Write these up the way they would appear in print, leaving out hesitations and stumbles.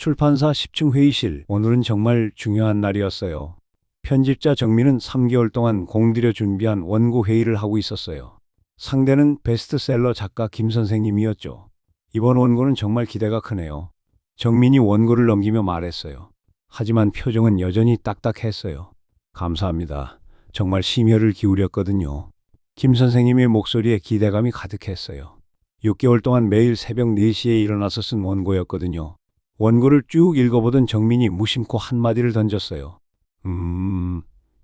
출판사 10층 회의실. 오늘은 정말 중요한 날이었어요. 편집자 정민은 3개월 동안 공들여 준비한 원고 회의를 하고 있었어요. 상대는 베스트셀러 작가 김 선생님이었죠. 이번 원고는 정말 기대가 크네요. 정민이 원고를 넘기며 말했어요. 하지만 표정은 여전히 딱딱했어요. 감사합니다. 정말 심혈을 기울였거든요. 김 선생님의 목소리에 기대감이 가득했어요. 6개월 동안 매일 새벽 4시에 일어나서 쓴 원고였거든요. 원고를 쭉 읽어보던 정민이 무심코 한마디를 던졌어요.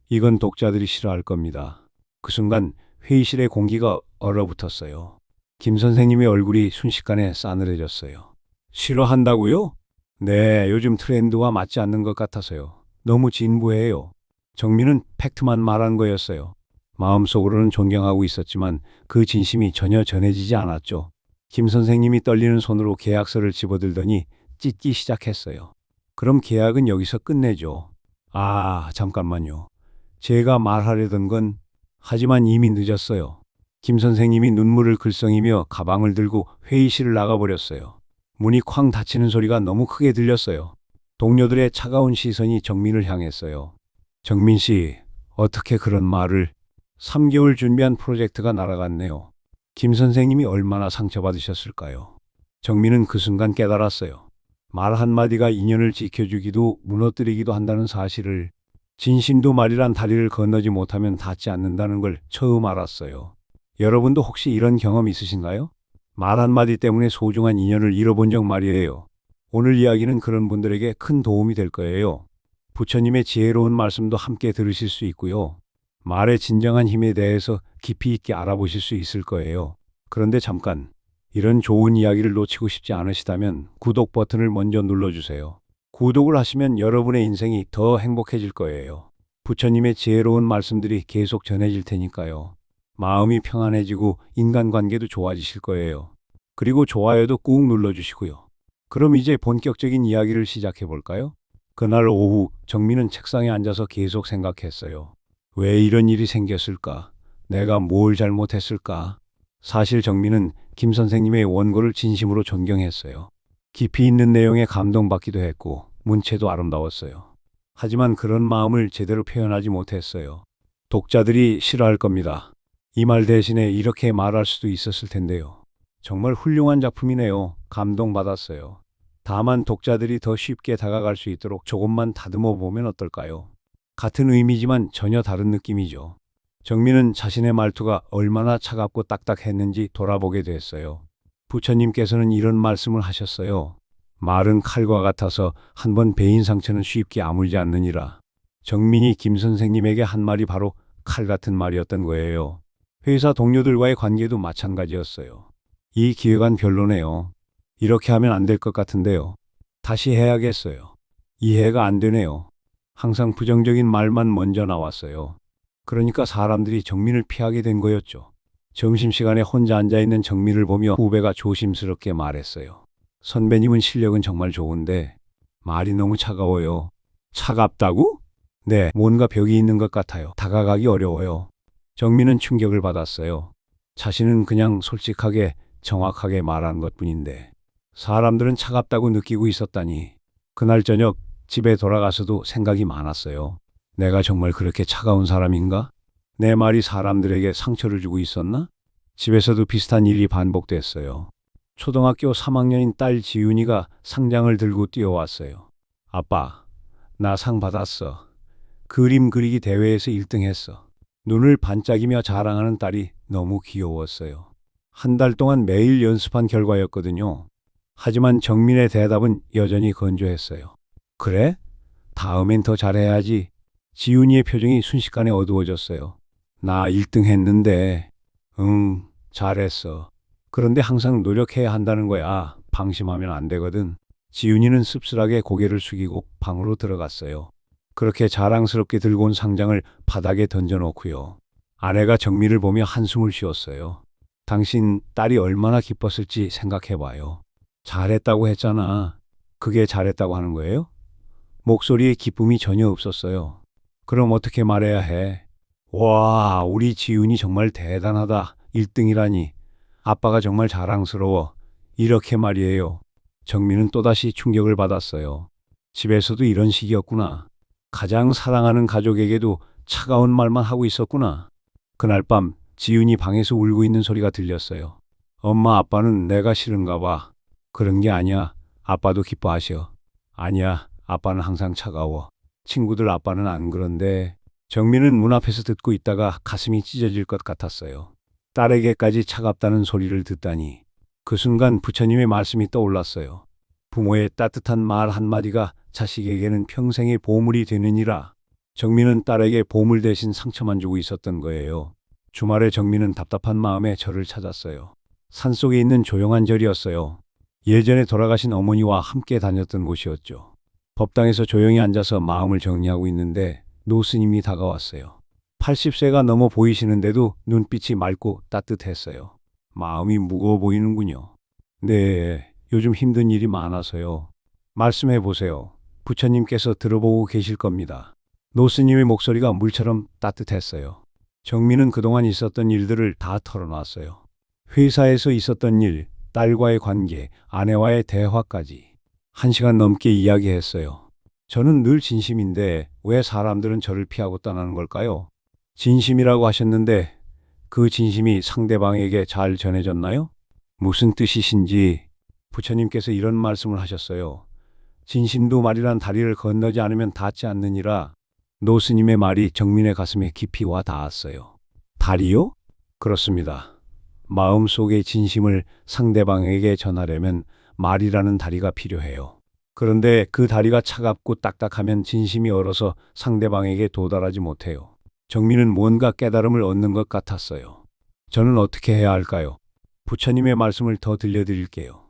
이건 독자들이 싫어할 겁니다. 그 순간 회의실의 공기가 얼어붙었어요. 김 선생님의 얼굴이 순식간에 싸늘해졌어요. 싫어한다고요? 네, 요즘 트렌드와 맞지 않는 것 같아서요. 너무 진부해요. 정민은 팩트만 말한 거였어요. 마음속으로는 존경하고 있었지만 그 진심이 전혀 전해지지 않았죠. 김 선생님이 떨리는 손으로 계약서를 집어들더니 찢기 시작했어요. 그럼 계약은 여기서 끝내죠. 아, 잠깐만요. 제가 말하려던 건 하지만 이미 늦었어요. 김 선생님이 눈물을 글썽이며 가방을 들고 회의실을 나가버렸어요. 문이 쾅 닫히는 소리가 너무 크게 들렸어요. 동료들의 차가운 시선이 정민을 향했어요. 정민 씨, 어떻게 그런 말을... 3개월 준비한 프로젝트가 날아갔네요. 김 선생님이 얼마나 상처받으셨을까요? 정민은 그 순간 깨달았어요. 말 한마디가 인연을 지켜주기도 무너뜨리기도 한다는 사실을, 진심도 말이란 다리를 건너지 못하면 닿지 않는다는 걸 처음 알았어요. 여러분도 혹시 이런 경험 있으신가요? 말 한마디 때문에 소중한 인연을 잃어본 적 말이에요. 오늘 이야기는 그런 분들에게 큰 도움이 될 거예요. 부처님의 지혜로운 말씀도 함께 들으실 수 있고요. 말의 진정한 힘에 대해서 깊이 있게 알아보실 수 있을 거예요. 그런데 잠깐, 이런 좋은 이야기를 놓치고 싶지 않으시다면 구독 버튼을 먼저 눌러주세요. 구독을 하시면 여러분의 인생이 더 행복해질 거예요. 부처님의 지혜로운 말씀들이 계속 전해질 테니까요. 마음이 평안해지고 인간관계도 좋아지실 거예요. 그리고 좋아요도 꾹 눌러주시고요. 그럼 이제 본격적인 이야기를 시작해 볼까요? 그날 오후 정민은 책상에 앉아서 계속 생각했어요. 왜 이런 일이 생겼을까? 내가 뭘 잘못했을까? 사실 정민은 김 선생님의 원고를 진심으로 존경했어요. 깊이 있는 내용에 감동받기도 했고 문체도 아름다웠어요. 하지만 그런 마음을 제대로 표현하지 못했어요. 독자들이 싫어할 겁니다. 이 말 대신에 이렇게 말할 수도 있었을 텐데요. 정말 훌륭한 작품이네요. 감동받았어요. 다만 독자들이 더 쉽게 다가갈 수 있도록 조금만 다듬어 보면 어떨까요? 같은 의미지만 전혀 다른 느낌이죠. 정민은 자신의 말투가 얼마나 차갑고 딱딱했는지 돌아보게 됐어요. 부처님께서는 이런 말씀을 하셨어요. 말은 칼과 같아서 한번 베인 상처는 쉽게 아물지 않느니라. 정민이 김 선생님에게 한 말이 바로 칼 같은 말이었던 거예요. 회사 동료들과의 관계도 마찬가지였어요. 이 기획안 별로네요. 이렇게 하면 안 될 것 같은데요. 다시 해야겠어요. 이해가 안 되네요. 항상 부정적인 말만 먼저 나왔어요. 그러니까 사람들이 정민을 피하게 된 거였죠. 점심시간에 혼자 앉아있는 정민을 보며 후배가 조심스럽게 말했어요. 선배님은 실력은 정말 좋은데 말이 너무 차가워요. 차갑다고? 네, 뭔가 벽이 있는 것 같아요. 다가가기 어려워요. 정민은 충격을 받았어요. 자신은 그냥 솔직하게 정확하게 말한 것뿐인데 사람들은 차갑다고 느끼고 있었다니. 그날 저녁 집에 돌아가서도 생각이 많았어요. 내가 정말 그렇게 차가운 사람인가? 내 말이 사람들에게 상처를 주고 있었나? 집에서도 비슷한 일이 반복됐어요. 초등학교 3학년인 딸 지윤이가 상장을 들고 뛰어왔어요. 아빠, 나 상 받았어. 그림 그리기 대회에서 1등 했어. 눈을 반짝이며 자랑하는 딸이 너무 귀여웠어요. 한 달 동안 매일 연습한 결과였거든요. 하지만 정민의 대답은 여전히 건조했어요. 그래? 다음엔 더 잘해야지. 지훈이의 표정이 순식간에 어두워졌어요. 나 1등 했는데. 응, 잘했어. 그런데 항상 노력해야 한다는 거야. 방심하면 안 되거든. 지훈이는 씁쓸하게 고개를 숙이고 방으로 들어갔어요. 그렇게 자랑스럽게 들고 온 상장을 바닥에 던져놓고요. 아내가 정민을 보며 한숨을 쉬었어요. 당신 딸이 얼마나 기뻤을지 생각해봐요. 잘했다고 했잖아. 그게 잘했다고 하는 거예요? 목소리에 기쁨이 전혀 없었어요. 그럼 어떻게 말해야 해? 와, 우리 지훈이 정말 대단하다. 1등이라니. 아빠가 정말 자랑스러워. 이렇게 말이에요. 정민은 또다시 충격을 받았어요. 집에서도 이런 식이었구나. 가장 사랑하는 가족에게도 차가운 말만 하고 있었구나. 그날 밤 지윤이 방에서 울고 있는 소리가 들렸어요. 엄마, 아빠는 내가 싫은가 봐. 그런 게 아니야. 아빠도 기뻐하셔. 아니야. 아빠는 항상 차가워. 친구들 아빠는 안 그런데. 정민은 문 앞에서 듣고 있다가 가슴이 찢어질 것 같았어요. 딸에게까지 차갑다는 소리를 듣다니. 그 순간 부처님의 말씀이 떠올랐어요. 부모의 따뜻한 말 한마디가 자식에게는 평생의 보물이 되느니라. 정민은 딸에게 보물 대신 상처만 주고 있었던 거예요. 주말에 정민은 답답한 마음에 절을 찾았어요. 산속에 있는 조용한 절이었어요. 예전에 돌아가신 어머니와 함께 다녔던 곳이었죠. 법당에서 조용히 앉아서 마음을 정리하고 있는데 노 스님이 다가왔어요. 80세가 넘어 보이시는데도 눈빛이 맑고 따뜻했어요. 마음이 무거워 보이는군요. 네, 요즘 힘든 일이 많아서요. 말씀해 보세요. 부처님께서 들어보고 계실 겁니다. 노 스님의 목소리가 물처럼 따뜻했어요. 정민은 그동안 있었던 일들을 다 털어놨어요. 회사에서 있었던 일, 딸과의 관계, 아내와의 대화까지 1시간 넘게 이야기했어요. 저는 늘 진심인데 왜 사람들은 저를 피하고 떠나는 걸까요? 진심이라고 하셨는데 그 진심이 상대방에게 잘 전해졌나요? 무슨 뜻이신지 부처님께서 이런 말씀을 하셨어요. 진심도 말이란 다리를 건너지 않으면 닿지 않느니라. 노 스님의 말이 정민의 가슴에 깊이 와 닿았어요. 다리요? 그렇습니다. 마음속의 진심을 상대방에게 전하려면 말이라는 다리가 필요해요. 그런데 그 다리가 차갑고 딱딱하면 진심이 얼어서 상대방에게 도달하지 못해요. 정민은 뭔가 깨달음을 얻는 것 같았어요. 저는 어떻게 해야 할까요? 부처님의 말씀을 더 들려드릴게요.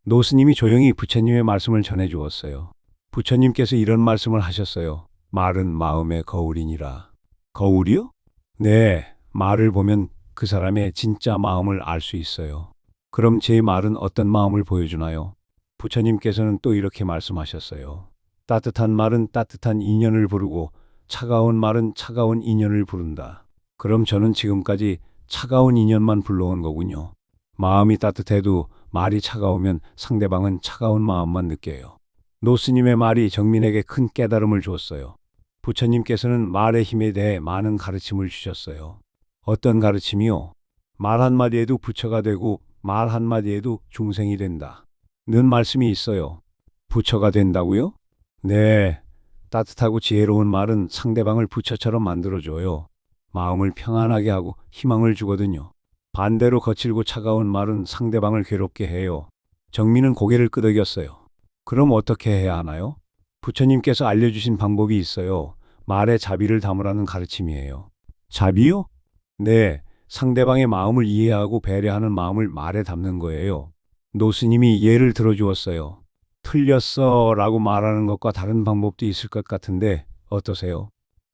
노 스님이 조용히 부처님의 말씀을 전해주었어요. 부처님께서 이런 말씀을 하셨어요. 말은 마음의 거울이니라. 거울이요? 네, 말을 보면 그 사람의 진짜 마음을 알 수 있어요. 그럼 제 말은 어떤 마음을 보여주나요? 부처님께서는 또 이렇게 말씀하셨어요. 따뜻한 말은 따뜻한 인연을 부르고 차가운 말은 차가운 인연을 부른다. 그럼 저는 지금까지 차가운 인연만 불러온 거군요. 마음이 따뜻해도 말이 차가우면 상대방은 차가운 마음만 느껴요. 노 스님의 말이 정민에게 큰 깨달음을 주었어요. 부처님께서는 말의 힘에 대해 많은 가르침을 주셨어요. 어떤 가르침이요? 말 한마디에도 부처가 되고 말 한마디에도 중생이 된다. 는 말씀이 있어요. 부처가 된다고요? 네. 따뜻하고 지혜로운 말은 상대방을 부처처럼 만들어줘요. 마음을 평안하게 하고 희망을 주거든요. 반대로 거칠고 차가운 말은 상대방을 괴롭게 해요. 정민은 고개를 끄덕였어요. 그럼 어떻게 해야 하나요? 부처님께서 알려주신 방법이 있어요. 말에 자비를 담으라는 가르침이에요. 자비요? 네, 상대방의 마음을 이해하고 배려하는 마음을 말에 담는 거예요. 노 스님이 예를 들어주었어요. 틀렸어 라고 말하는 것과 다른 방법도 있을 것 같은데 어떠세요?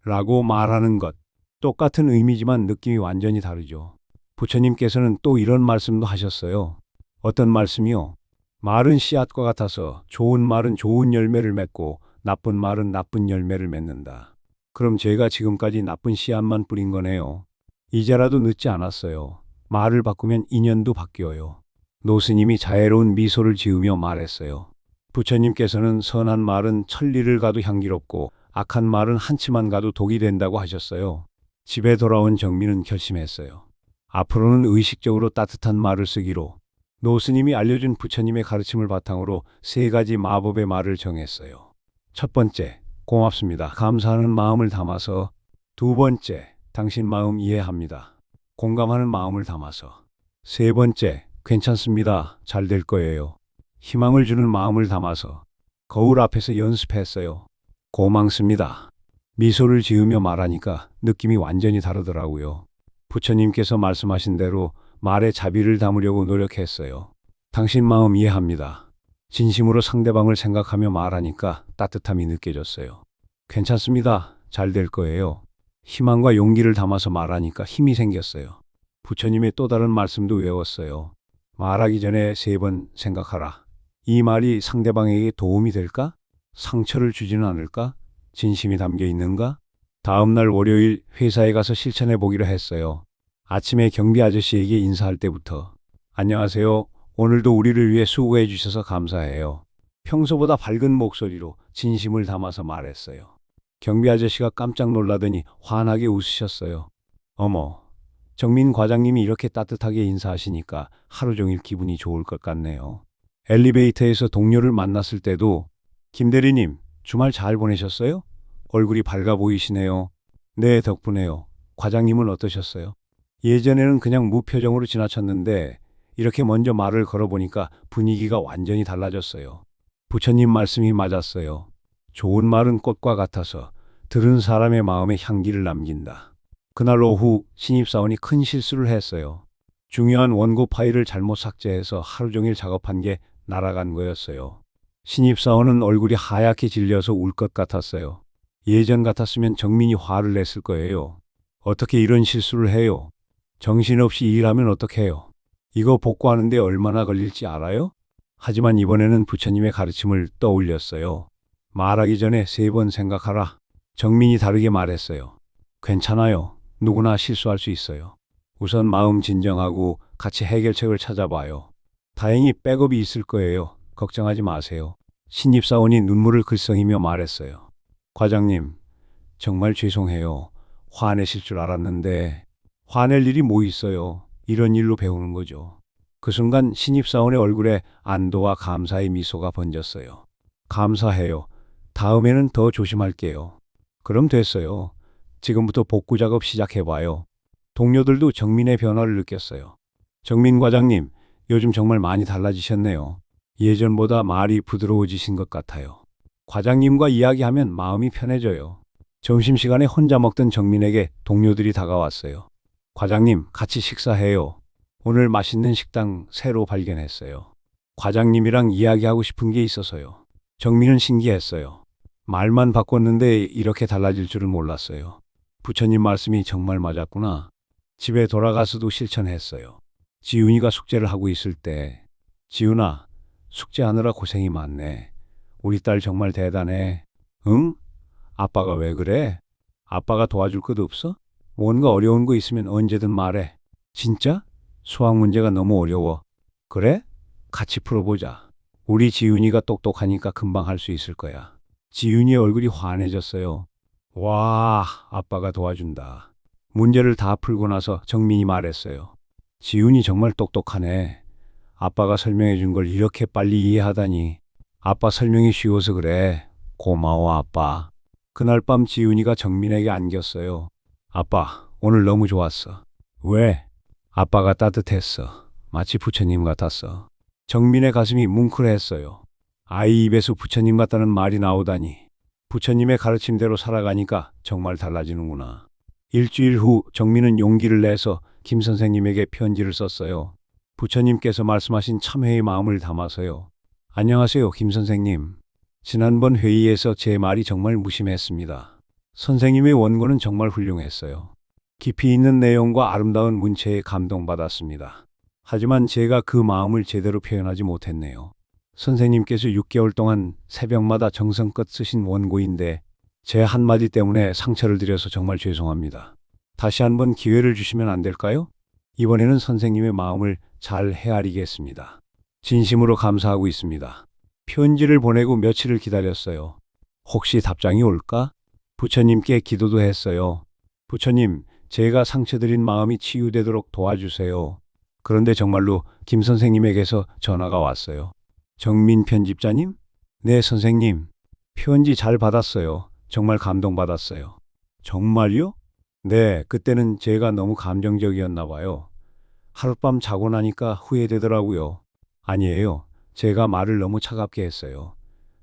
라고 말하는 것. 똑같은 의미지만 느낌이 완전히 다르죠. 부처님께서는 또 이런 말씀도 하셨어요. 어떤 말씀이요? 말은 씨앗과 같아서 좋은 말은 좋은 열매를 맺고 나쁜 말은 나쁜 열매를 맺는다. 그럼 제가 지금까지 나쁜 씨앗만 뿌린 거네요. 이제라도 늦지 않았어요. 말을 바꾸면 인연도 바뀌어요. 노 스님이 자애로운 미소를 지으며 말했어요. 부처님께서는 선한 말은 천리를 가도 향기롭고 악한 말은 한치만 가도 독이 된다고 하셨어요. 집에 돌아온 정민은 결심했어요. 앞으로는 의식적으로 따뜻한 말을 쓰기로. 노 스님이 알려준 부처님의 가르침을 바탕으로 3가지 마법의 말을 정했어요. 첫 번째, 고맙습니다. 감사하는 마음을 담아서. 2번째, 당신 마음 이해합니다. 공감하는 마음을 담아서. 3번째, 괜찮습니다. 잘 될 거예요. 희망을 주는 마음을 담아서. 거울 앞에서 연습했어요. 고맙습니다. 미소를 지으며 말하니까 느낌이 완전히 다르더라고요. 부처님께서 말씀하신 대로 말에 자비를 담으려고 노력했어요. 당신 마음 이해합니다. 진심으로 상대방을 생각하며 말하니까 따뜻함이 느껴졌어요. 괜찮습니다. 잘 될 거예요. 희망과 용기를 담아서 말하니까 힘이 생겼어요. 부처님의 또 다른 말씀도 외웠어요. 말하기 전에 3번 생각하라. 이 말이 상대방에게 도움이 될까? 상처를 주지는 않을까? 진심이 담겨 있는가? 다음 날 월요일 회사에 가서 실천해 보기로 했어요. 아침에 경비 아저씨에게 인사할 때부터 안녕하세요. 오늘도 우리를 위해 수고해 주셔서 감사해요. 평소보다 밝은 목소리로 진심을 담아서 말했어요. 경비 아저씨가 깜짝 놀라더니 환하게 웃으셨어요. 어머, 정민 과장님이 이렇게 따뜻하게 인사하시니까 하루 종일 기분이 좋을 것 같네요. 엘리베이터에서 동료를 만났을 때도 김 대리님, 주말 잘 보내셨어요? 얼굴이 밝아 보이시네요. 네, 덕분에요. 과장님은 어떠셨어요? 예전에는 그냥 무표정으로 지나쳤는데 이렇게 먼저 말을 걸어보니까 분위기가 완전히 달라졌어요. 부처님 말씀이 맞았어요. 좋은 말은 꽃과 같아서 들은 사람의 마음에 향기를 남긴다. 그날 오후 신입사원이 큰 실수를 했어요. 중요한 원고 파일을 잘못 삭제해서 하루 종일 작업한 게 날아간 거였어요. 신입사원은 얼굴이 하얗게 질려서 울 것 같았어요. 예전 같았으면 정민이 화를 냈을 거예요. 어떻게 이런 실수를 해요? 정신없이 일하면 어떡해요? 이거 복구하는데 얼마나 걸릴지 알아요? 하지만 이번에는 부처님의 가르침을 떠올렸어요. 말하기 전에 3번 생각하라. 정민이 다르게 말했어요. 괜찮아요. 누구나 실수할 수 있어요. 우선 마음 진정하고 같이 해결책을 찾아봐요. 다행히 백업이 있을 거예요. 걱정하지 마세요. 신입사원이 눈물을 글썽이며 말했어요. 과장님, 정말 죄송해요. 화내실 줄 알았는데. 화낼 일이 뭐 있어요. 이런 일로 배우는 거죠. 그 순간 신입사원의 얼굴에 안도와 감사의 미소가 번졌어요. 감사해요. 다음에는 더 조심할게요. 그럼 됐어요. 지금부터 복구 작업 시작해봐요. 동료들도 정민의 변화를 느꼈어요. 정민 과장님, 요즘 정말 많이 달라지셨네요. 예전보다 말이 부드러워지신 것 같아요. 과장님과 이야기하면 마음이 편해져요. 점심시간에 혼자 먹던 정민에게 동료들이 다가왔어요. 과장님, 같이 식사해요. 오늘 맛있는 식당 새로 발견했어요. 과장님이랑 이야기하고 싶은 게 있어서요. 정민은 신기했어요. 말만 바꿨는데 이렇게 달라질 줄은 몰랐어요. 부처님 말씀이 정말 맞았구나. 집에 돌아가서도 실천했어요. 지훈이가 숙제를 하고 있을 때, 지훈아, 숙제하느라 고생이 많네. 우리 딸 정말 대단해. 응? 아빠가 왜 그래? 아빠가 도와줄 것 없어? 뭔가 어려운 거 있으면 언제든 말해. 진짜? 수학 문제가 너무 어려워. 그래? 같이 풀어보자. 우리 지훈이가 똑똑하니까 금방 할 수 있을 거야. 지훈이의 얼굴이 환해졌어요. 와, 아빠가 도와준다. 문제를 다 풀고 나서 정민이 말했어요. 지훈이 정말 똑똑하네. 아빠가 설명해 준 걸 이렇게 빨리 이해하다니. 아빠 설명이 쉬워서 그래. 고마워, 아빠. 그날 밤 지훈이가 정민에게 안겼어요. 아빠, 오늘 너무 좋았어. 왜? 아빠가 따뜻했어. 마치 부처님 같았어. 정민의 가슴이 뭉클했어요. 아이 입에서 부처님 같다는 말이 나오다니. 부처님의 가르침대로 살아가니까 정말 달라지는구나. 일주일 후 정민은 용기를 내서 김 선생님에게 편지를 썼어요. 부처님께서 말씀하신 참회의 마음을 담아서요. 안녕하세요, 김 선생님. 지난번 회의에서 제 말이 정말 무심했습니다. 선생님의 원고는 정말 훌륭했어요. 깊이 있는 내용과 아름다운 문체에 감동받았습니다. 하지만 제가 그 마음을 제대로 표현하지 못했네요. 선생님께서 6개월 동안 새벽마다 정성껏 쓰신 원고인데 제 한마디 때문에 상처를 드려서 정말 죄송합니다. 다시 한번 기회를 주시면 안 될까요? 이번에는 선생님의 마음을 잘 헤아리겠습니다. 진심으로 감사하고 있습니다. 편지를 보내고 며칠을 기다렸어요. 혹시 답장이 올까? 부처님께 기도도 했어요. 부처님, 제가 상처드린 마음이 치유되도록 도와주세요. 그런데 정말로 김 선생님에게서 전화가 왔어요. 정민 편집자님? 네, 선생님. 편지 잘 받았어요. 정말 감동받았어요. 정말요? 네, 그때는 제가 너무 감정적이었나 봐요. 하룻밤 자고 나니까 후회되더라고요. 아니에요. 제가 말을 너무 차갑게 했어요.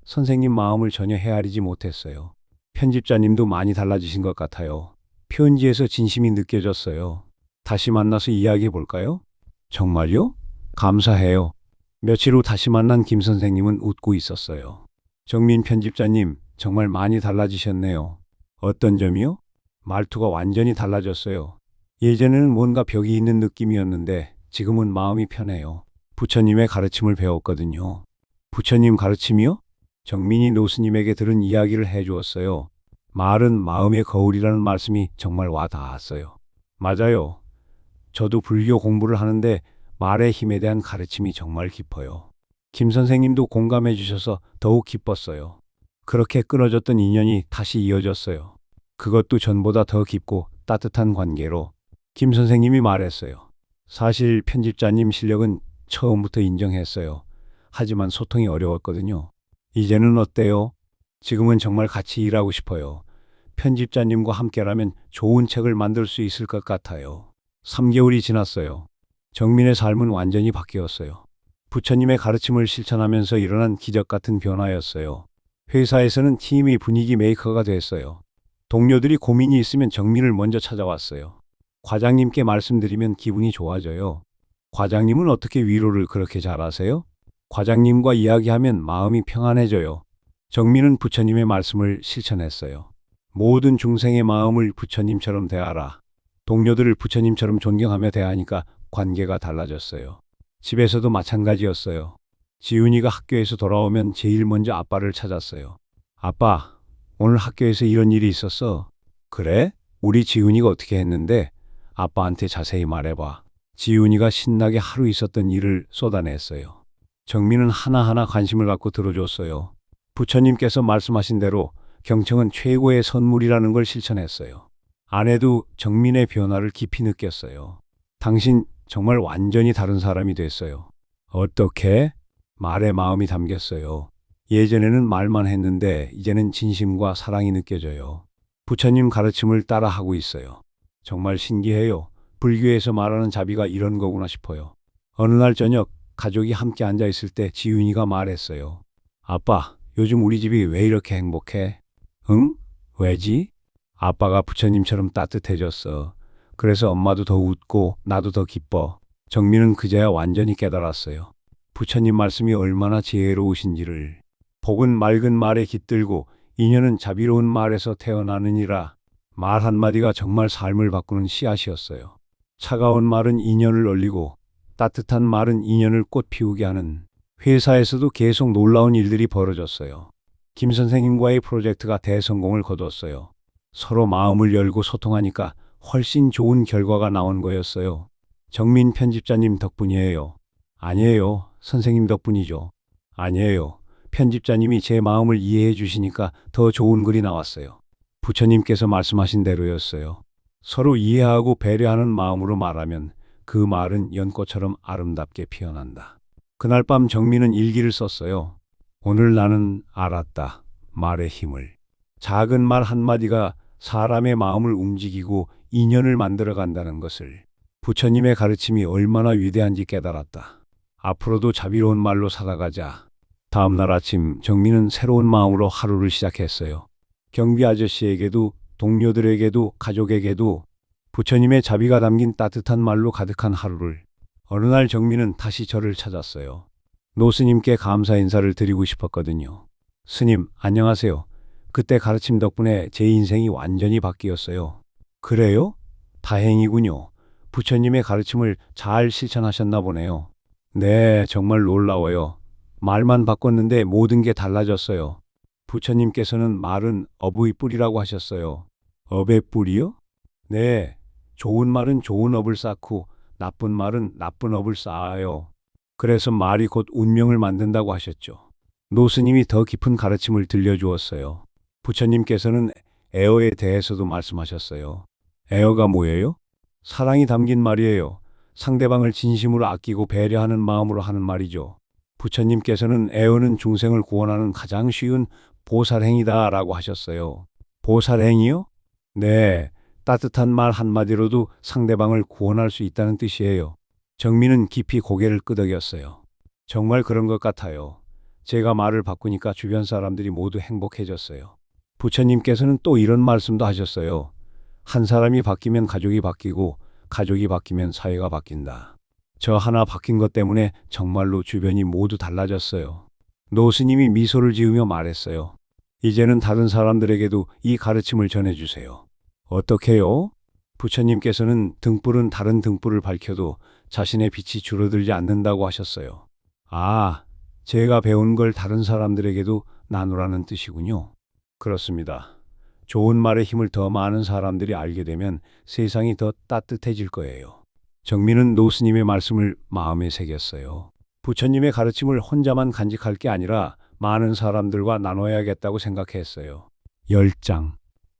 선생님 마음을 전혀 헤아리지 못했어요. 편집자님도 많이 달라지신 것 같아요. 편지에서 진심이 느껴졌어요. 다시 만나서 이야기해 볼까요? 정말요? 감사해요. 며칠 후 다시 만난 김 선생님은 웃고 있었어요. 정민 편집자님, 정말 많이 달라지셨네요. 어떤 점이요? 말투가 완전히 달라졌어요. 예전에는 뭔가 벽이 있는 느낌이었는데 지금은 마음이 편해요. 부처님의 가르침을 배웠거든요. 부처님 가르침이요? 정민이 노스님에게 들은 이야기를 해주었어요. 말은 마음의 거울이라는 말씀이 정말 와 닿았어요. 맞아요. 저도 불교 공부를 하는데 말의 힘에 대한 가르침이 정말 깊어요. 김 선생님도 공감해 주셔서 더욱 기뻤어요. 그렇게 끊어졌던 인연이 다시 이어졌어요. 그것도 전보다 더 깊고 따뜻한 관계로. 김 선생님이 말했어요. 사실 편집자님 실력은 처음부터 인정했어요. 하지만 소통이 어려웠거든요. 이제는 어때요? 지금은 정말 같이 일하고 싶어요. 편집자님과 함께라면 좋은 책을 만들 수 있을 것 같아요. 3개월이 지났어요. 정민의 삶은 완전히 바뀌었어요. 부처님의 가르침을 실천하면서 일어난 기적 같은 변화였어요. 회사에서는 팀이 분위기 메이커가 됐어요. 동료들이 고민이 있으면 정민을 먼저 찾아왔어요. 과장님께 말씀드리면 기분이 좋아져요. 과장님은 어떻게 위로를 그렇게 잘하세요? 과장님과 이야기하면 마음이 평안해져요. 정민은 부처님의 말씀을 실천했어요. 모든 중생의 마음을 부처님처럼 대하라. 동료들을 부처님처럼 존경하며 대하니까 관계가 달라졌어요. 집에서도 마찬가지였어요. 지훈이가 학교에서 돌아오면 제일 먼저 아빠를 찾았어요. 아빠, 오늘 학교에서 이런 일이 있었어. 그래? 우리 지훈이가 어떻게 했는데? 아빠한테 자세히 말해봐. 지훈이가 신나게 하루 있었던 일을 쏟아냈어요. 정민은 하나하나 관심을 갖고 들어줬어요. 부처님께서 말씀하신 대로 경청은 최고의 선물이라는 걸 실천했어요. 아내도 정민의 변화를 깊이 느꼈어요. 당신 정말 완전히 다른 사람이 됐어요. 어떻게? 말에 마음이 담겼어요. 예전에는 말만 했는데 이제는 진심과 사랑이 느껴져요. 부처님 가르침을 따라하고 있어요. 정말 신기해요. 불교에서 말하는 자비가 이런 거구나 싶어요. 어느 날 저녁 가족이 함께 앉아 있을 때 지윤이가 말했어요. 아빠, 요즘 우리 집이 왜 이렇게 행복해? 응? 왜지? 아빠가 부처님처럼 따뜻해졌어. 그래서 엄마도 더 웃고 나도 더 기뻐. 정민은 그제야 완전히 깨달았어요. 부처님 말씀이 얼마나 지혜로우신지를. 복은 맑은 말에 깃들고 인연은 자비로운 말에서 태어나느니라. 말 한마디가 정말 삶을 바꾸는 씨앗이었어요. 차가운 말은 인연을 얼리고 따뜻한 말은 인연을 꽃 피우게 하는. 회사에서도 계속 놀라운 일들이 벌어졌어요. 김 선생님과의 프로젝트가 대성공을 거뒀어요. 서로 마음을 열고 소통하니까 훨씬 좋은 결과가 나온 거였어요. 정민 편집자님 덕분이에요. 아니에요. 선생님 덕분이죠. 아니에요. 편집자님이 제 마음을 이해해 주시니까 더 좋은 글이 나왔어요. 부처님께서 말씀하신 대로였어요. 서로 이해하고 배려하는 마음으로 말하면 그 말은 연꽃처럼 아름답게 피어난다. 그날 밤 정민은 일기를 썼어요. 오늘 나는 알았다. 말의 힘을. 작은 말 한마디가 사람의 마음을 움직이고 인연을 만들어 간다는 것을. 부처님의 가르침이 얼마나 위대한지 깨달았다. 앞으로도 자비로운 말로 살아가자. 다음 날 아침 정민은 새로운 마음으로 하루를 시작했어요. 경비 아저씨에게도 동료들에게도 가족에게도 부처님의 자비가 담긴 따뜻한 말로 가득한 하루를. 어느 날 정민은 다시 저를 찾았어요. 노 스님께 감사 인사를 드리고 싶었거든요. 스님, 안녕하세요. 그때 가르침 덕분에 제 인생이 완전히 바뀌었어요. 그래요? 다행이군요. 부처님의 가르침을 잘 실천하셨나 보네요. 네, 정말 놀라워요. 말만 바꿨는데 모든 게 달라졌어요. 부처님께서는 말은 업의 뿌리라고 하셨어요. 업의 뿌리요? 네, 좋은 말은 좋은 업을 쌓고 나쁜 말은 나쁜 업을 쌓아요. 그래서 말이 곧 운명을 만든다고 하셨죠. 노스님이 더 깊은 가르침을 들려주었어요. 부처님께서는 애어에 대해서도 말씀하셨어요. 애어가 뭐예요? 사랑이 담긴 말이에요. 상대방을 진심으로 아끼고 배려하는 마음으로 하는 말이죠. 부처님께서는 애어는 중생을 구원하는 가장 쉬운 보살행위다라고 하셨어요. 보살행위요? 네, 따뜻한 말 한마디로도 상대방을 구원할 수 있다는 뜻이에요. 정민은 깊이 고개를 끄덕였어요. 정말 그런 것 같아요. 제가 말을 바꾸니까 주변 사람들이 모두 행복해졌어요. 부처님께서는 또 이런 말씀도 하셨어요. 한 사람이 바뀌면 가족이 바뀌고 가족이 바뀌면 사회가 바뀐다. 저 하나 바뀐 것 때문에 정말로 주변이 모두 달라졌어요. 노스님이 미소를 지으며 말했어요. 이제는 다른 사람들에게도 이 가르침을 전해주세요. 어떻게요? 부처님께서는 등불은 다른 등불을 밝혀도 자신의 빛이 줄어들지 않는다고 하셨어요. 아, 제가 배운 걸 다른 사람들에게도 나누라는 뜻이군요. 그렇습니다. 좋은 말의 힘을 더 많은 사람들이 알게 되면 세상이 더 따뜻해질 거예요. 정민은 노스님의 말씀을 마음에 새겼어요. 부처님의 가르침을 혼자만 간직할 게 아니라 많은 사람들과 나눠야겠다고 생각했어요. 열장.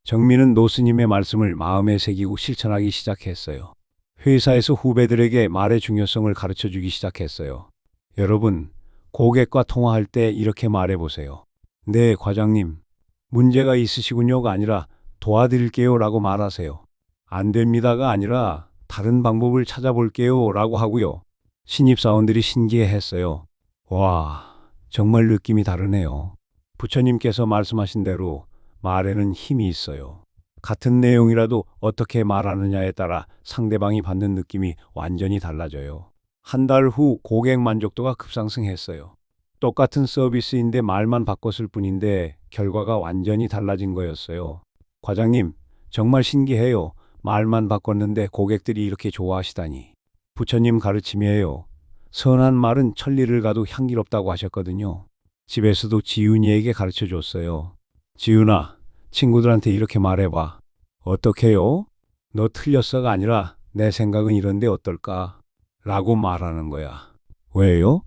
정민은 노스님의 말씀을 마음에 새기고 실천하기 시작했어요. 회사에서 후배들에게 말의 중요성을 가르쳐 주기 시작했어요. 여러분, 고객과 통화할 때 이렇게 말해 보세요. 네, 과장님. 문제가 있으시군요가 아니라 도와드릴게요 라고 말하세요. 안 됩니다가 아니라 다른 방법을 찾아볼게요 라고 하고요. 신입사원들이 신기해 했어요. 와, 정말 느낌이 다르네요. 부처님께서 말씀하신 대로 말에는 힘이 있어요. 같은 내용이라도 어떻게 말하느냐에 따라 상대방이 받는 느낌이 완전히 달라져요. 한 달 후 고객 만족도가 급상승했어요. 똑같은 서비스인데 말만 바꿨을 뿐인데 결과가 완전히 달라진 거였어요. 과장님, 정말 신기해요. 말만 바꿨는데 고객들이 이렇게 좋아하시다니. 부처님 가르침이에요. 선한 말은 천리를 가도 향기롭다고 하셨거든요. 집에서도 지훈이에게 가르쳐 줬어요. 지훈아, 친구들한테 이렇게 말해봐. 어떻게요? 너 틀렸어가 아니라 내 생각은 이런데 어떨까? 라고 말하는 거야. 왜요?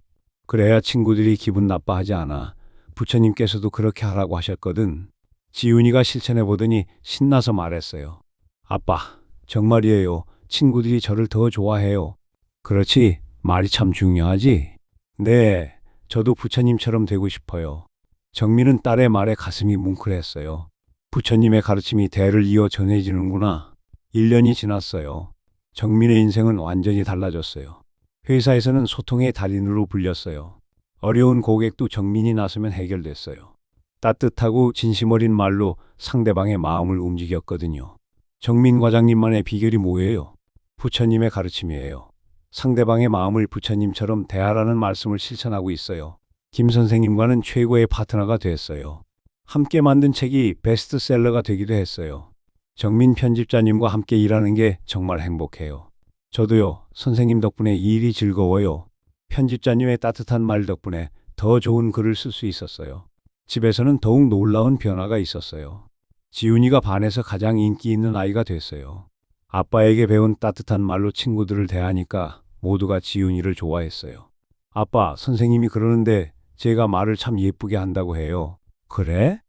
그래야 친구들이 기분 나빠하지 않아. 부처님께서도 그렇게 하라고 하셨거든. 지훈이가 실천해 보더니 신나서 말했어요. 아빠, 정말이에요. 친구들이 저를 더 좋아해요. 그렇지, 말이 참 중요하지. 네, 저도 부처님처럼 되고 싶어요. 정민은 딸의 말에 가슴이 뭉클했어요. 부처님의 가르침이 대를 이어 전해지는구나. 1년이 지났어요. 정민의 인생은 완전히 달라졌어요. 회사에서는 소통의 달인으로 불렸어요. 어려운 고객도 정민이 나서면 해결됐어요. 따뜻하고 진심 어린 말로 상대방의 마음을 움직였거든요. 정민 과장님만의 비결이 뭐예요? 부처님의 가르침이에요. 상대방의 마음을 부처님처럼 대하라는 말씀을 실천하고 있어요. 김 선생님과는 최고의 파트너가 됐어요. 함께 만든 책이 베스트셀러가 되기도 했어요. 정민 편집자님과 함께 일하는 게 정말 행복해요. 저도요, 선생님 덕분에 일이 즐거워요. 편집자님의 따뜻한 말 덕분에 더 좋은 글을 쓸 수 있었어요. 집에서는 더욱 놀라운 변화가 있었어요. 지훈이가 반에서 가장 인기 있는 아이가 됐어요. 아빠에게 배운 따뜻한 말로 친구들을 대하니까 모두가 지훈이를 좋아했어요. 아빠, 선생님이 그러는데 제가 말을 참 예쁘게 한다고 해요. 그래?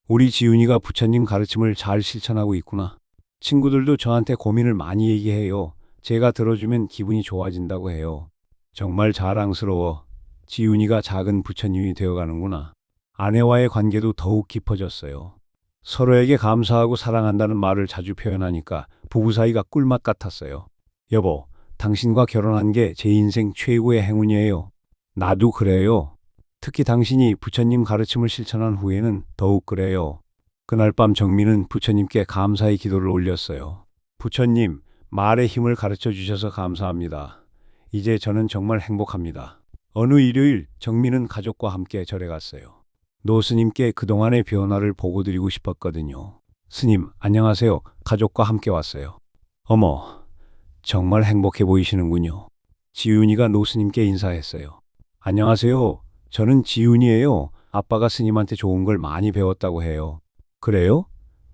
우리 지훈이가 부처님 가르침을 잘 실천하고 있구나. 친구들도 저한테 고민을 많이 얘기해요. 제가 들어주면 기분이 좋아진다고 해요. 정말 자랑스러워. 지훈이가 작은 부처님이 되어가는구나. 아내와의 관계도 더욱 깊어졌어요. 서로에게 감사하고 사랑한다는 말을 자주 표현하니까 부부 사이가 꿀맛 같았어요. 여보, 당신과 결혼한 게 제 인생 최고의 행운이에요. 나도 그래요. 특히 당신이 부처님 가르침을 실천한 후에는 더욱 그래요. 그날 밤 정민은 부처님께 감사의 기도를 올렸어요. 부처님, 말의 힘을 가르쳐 주셔서 감사합니다. 이제 저는 정말 행복합니다. 어느 일요일 정민은 가족과 함께 절에 갔어요. 노 스님께 그동안의 변화를 보고 드리고 싶었거든요. 스님, 안녕하세요. 가족과 함께 왔어요. 어머, 정말 행복해 보이시는군요. 지훈이가 노 스님께 인사했어요. 안녕하세요. 저는 지훈이에요. 아빠가 스님한테 좋은 걸 많이 배웠다고 해요. 그래요?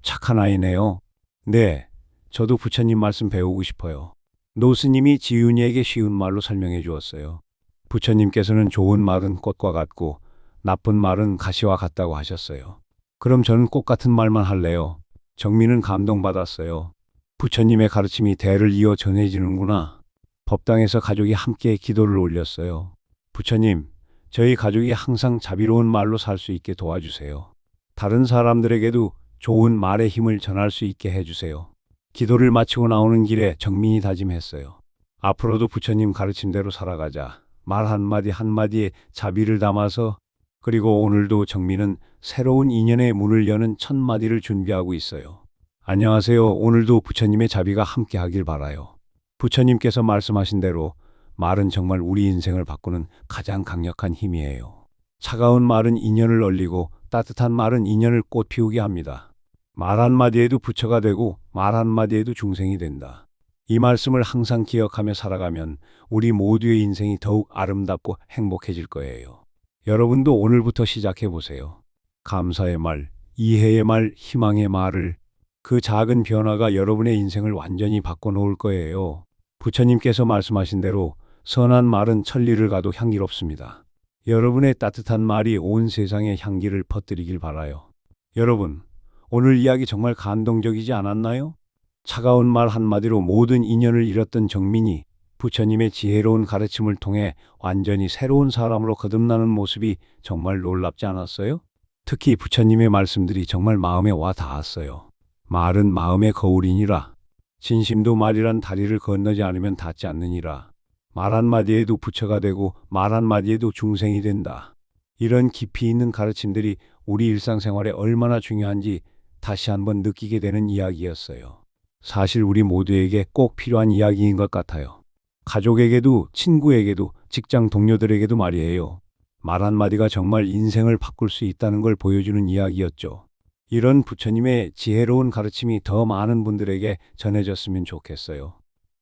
착한 아이네요. 네, 저도 부처님 말씀 배우고 싶어요. 노 스님이 지훈이에게 쉬운 말로 설명해 주었어요. 부처님께서는 좋은 말은 꽃과 같고 나쁜 말은 가시와 같다고 하셨어요. 그럼 저는 꽃 같은 말만 할래요. 정민은 감동받았어요. 부처님의 가르침이 대를 이어 전해지는구나. 법당에서 가족이 함께 기도를 올렸어요. 부처님, 저희 가족이 항상 자비로운 말로 살 수 있게 도와주세요. 다른 사람들에게도 좋은 말의 힘을 전할 수 있게 해주세요. 기도를 마치고 나오는 길에 정민이 다짐했어요. 앞으로도 부처님 가르침대로 살아가자. 말 한마디 한마디에 자비를 담아서. 그리고 오늘도 정민은 새로운 인연의 문을 여는 첫 마디를 준비하고 있어요. 안녕하세요. 오늘도 부처님의 자비가 함께하길 바라요. 부처님께서 말씀하신 대로 말은 정말 우리 인생을 바꾸는 가장 강력한 힘이에요. 차가운 말은 인연을 얼리고 따뜻한 말은 인연을 꽃피우게 합니다. 말 한마디에도 부처가 되고 말 한마디에도 중생이 된다. 이 말씀을 항상 기억하며 살아가면 우리 모두의 인생이 더욱 아름답고 행복해질 거예요. 여러분도 오늘부터 시작해 보세요. 감사의 말, 이해의 말, 희망의 말을. 그 작은 변화가 여러분의 인생을 완전히 바꿔놓을 거예요. 부처님께서 말씀하신 대로 선한 말은 천리를 가도 향기롭습니다. 여러분의 따뜻한 말이 온 세상에 향기를 퍼뜨리길 바라요. 여러분, 오늘 이야기 정말 감동적이지 않았나요? 차가운 말 한마디로 모든 인연을 잃었던 정민이 부처님의 지혜로운 가르침을 통해 완전히 새로운 사람으로 거듭나는 모습이 정말 놀랍지 않았어요? 특히 부처님의 말씀들이 정말 마음에 와 닿았어요. 말은 마음의 거울이니라. 진심도 말이란 다리를 건너지 않으면 닿지 않느니라. 말 한마디에도 부처가 되고 말 한마디에도 중생이 된다. 이런 깊이 있는 가르침들이 우리 일상생활에 얼마나 중요한지 다시 한번 느끼게 되는 이야기였어요. 사실 우리 모두에게 꼭 필요한 이야기인 것 같아요. 가족에게도 친구에게도 직장 동료들에게도 말이에요. 말 한마디가 정말 인생을 바꿀 수 있다는 걸 보여주는 이야기였죠. 이런 부처님의 지혜로운 가르침이 더 많은 분들에게 전해졌으면 좋겠어요.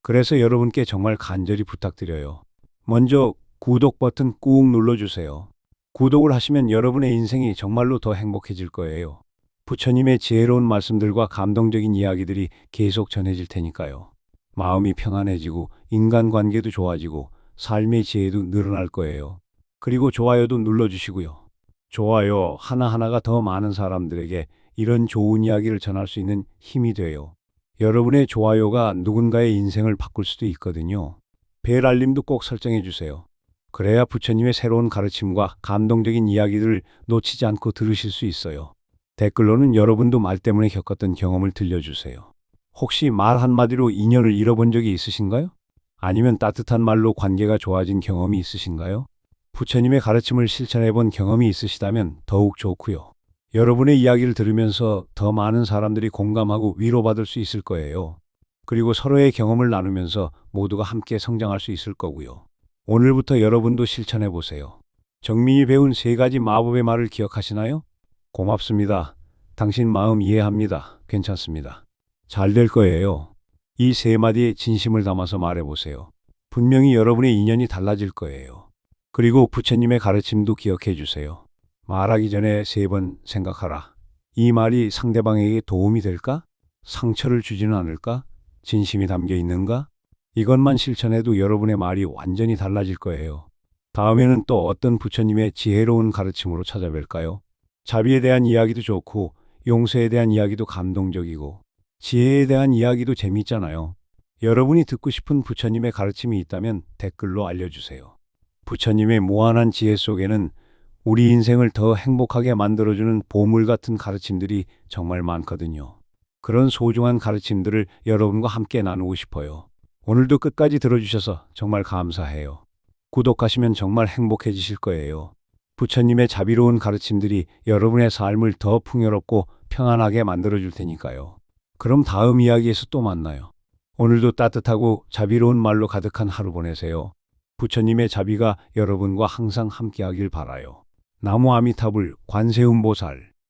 그래서 여러분께 정말 간절히 부탁드려요. 먼저 구독 버튼 꾹 눌러주세요. 구독을 하시면 여러분의 인생이 정말로 더 행복해질 거예요. 부처님의 지혜로운 말씀들과 감동적인 이야기들이 계속 전해질 테니까요. 마음이 평안해지고 인간관계도 좋아지고 삶의 지혜도 늘어날 거예요. 그리고 좋아요도 눌러주시고요. 좋아요 하나하나가 더 많은 사람들에게 이런 좋은 이야기를 전할 수 있는 힘이 돼요. 여러분의 좋아요가 누군가의 인생을 바꿀 수도 있거든요. 벨 알림도 꼭 설정해 주세요. 그래야 부처님의 새로운 가르침과 감동적인 이야기들을 놓치지 않고 들으실 수 있어요. 댓글로는 여러분도 말 때문에 겪었던 경험을 들려주세요. 혹시 말 한마디로 인연을 잃어본 적이 있으신가요? 아니면 따뜻한 말로 관계가 좋아진 경험이 있으신가요? 부처님의 가르침을 실천해 본 경험이 있으시다면 더욱 좋고요. 여러분의 이야기를 들으면서 더 많은 사람들이 공감하고 위로받을 수 있을 거예요. 그리고 서로의 경험을 나누면서 모두가 함께 성장할 수 있을 거고요. 오늘부터 여러분도 실천해 보세요. 정민이 배운 3가지 마법의 말을 기억하시나요? 고맙습니다. 당신 마음 이해합니다. 괜찮습니다. 잘 될 거예요. 이 3마디의 진심을 담아서 말해보세요. 분명히 여러분의 인연이 달라질 거예요. 그리고 부처님의 가르침도 기억해 주세요. 말하기 전에 3번 생각하라. 이 말이 상대방에게 도움이 될까? 상처를 주지는 않을까? 진심이 담겨 있는가? 이것만 실천해도 여러분의 말이 완전히 달라질 거예요. 다음에는 또 어떤 부처님의 지혜로운 가르침으로 찾아뵐까요? 자비에 대한 이야기도 좋고 용서에 대한 이야기도 감동적이고 지혜에 대한 이야기도 재미있잖아요. 여러분이 듣고 싶은 부처님의 가르침이 있다면 댓글로 알려주세요. 부처님의 무한한 지혜 속에는 우리 인생을 더 행복하게 만들어주는 보물 같은 가르침들이 정말 많거든요. 그런 소중한 가르침들을 여러분과 함께 나누고 싶어요. 오늘도 끝까지 들어주셔서 정말 감사해요. 구독하시면 정말 행복해지실 거예요. 부처님의 자비로운 가르침들이 여러분의 삶을 더 풍요롭고 평안하게 만들어줄 테니까요. 그럼 다음 이야기에서 또 만나요. 오늘도 따뜻하고 자비로운 말로 가득한 하루 보내세요. 부처님의 자비가 여러분과 항상 함께하길 바라요. 나무 아미타불 관세음보살